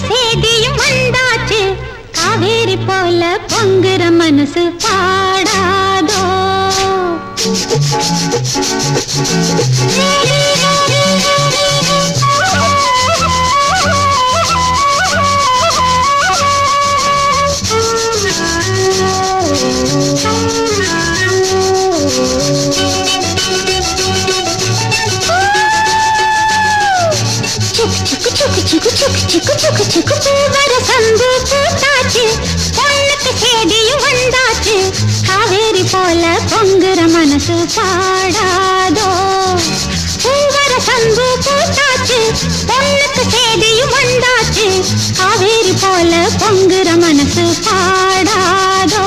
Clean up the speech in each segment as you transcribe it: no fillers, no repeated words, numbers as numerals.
சேதியும் வந்தாச்சு காவேரி போல பொங்குற மனசு பாடாதோ பூவரசம்பு பூத்தாச்சு பொண்ணுக்கு சேதியும் வந்தாச்சு காவேரி போல பொங்குற மனசு பாடாதோ பூவரசம்பு பூத்தாச்சு பொண்ணுக்கு சேதியும் வந்தாச்சு காவேரி போல பொங்குற மனசு பாடாதோ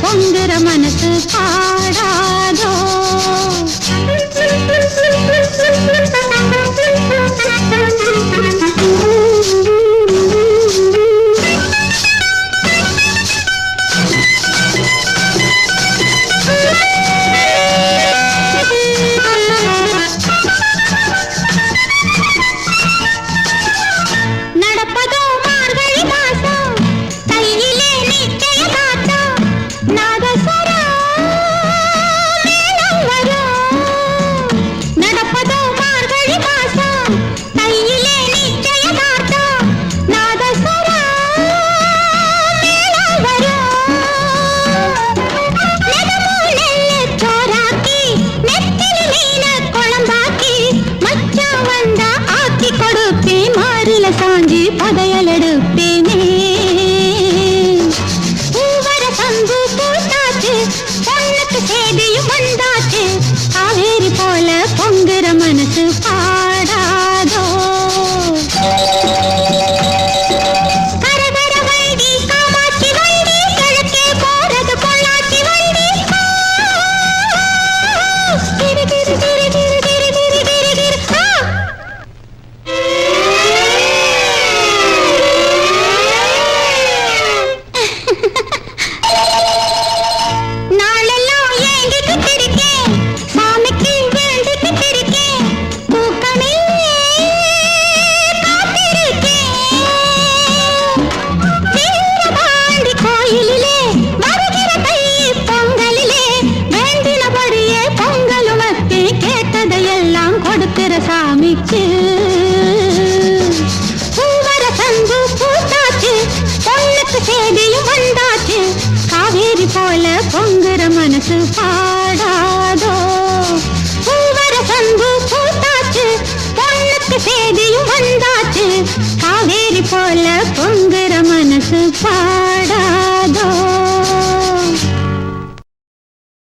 பொங்குற மனசு பாடாதோ நடப்பதோ மார்கழி மாசம் கையிலே நிச்சய காத்தம் நடப்பதோ மார்கழி மாசம் கையிலே நிச்சய காத்தம் நாதஸ்வர மேளம் வரும் நெடுமுள்ளு சோறாக்கி நெத்திலி மீன குழம்பாக்கி மச்சான் வந்தா ஆக்கி கொடுப்பேன் மாறில சாஞ்சி பதையல் எடுப்பேனே பூவரசம்பு பூத்தாச்சு பொண்ணுக்கு சேதியும் வந்தாச்சு காவேரி போல பொங்குற மனசு பாடாதோ கரகர வைடி காமாட்சி வைடி கிழக்கே போறது பொள்ளாச்சி வைடி திரு திரு திரு திரு திரு திரு திரு திரு நாளெல்லாம் ஏங்கிட்டு இருக்கேன் சாமிக்கு வேண்டிட்டு இருக்கேன் தூக்கமே காத்திருக்கேன் வீரபாண்டி கோயிலிலே வருகிற தை பொங்கலிலே வேண்டினபடியே பொங்கலும் வச்சு கேட்டதையெல்லாம் கொடுக்கிற சாமிக்கு பூவரசம்பு பூத்தாச்சு பொண்ணுக்கு சேதியும் வந்தாச்சு காவேரி போல பொங்குற மனசு பாடாதோ பூவரசம்பு பூத்தாச்சு பொண்ணுக்கு சேதியும் வந்தாச்சு காவேரி போல பொங்குற மனசு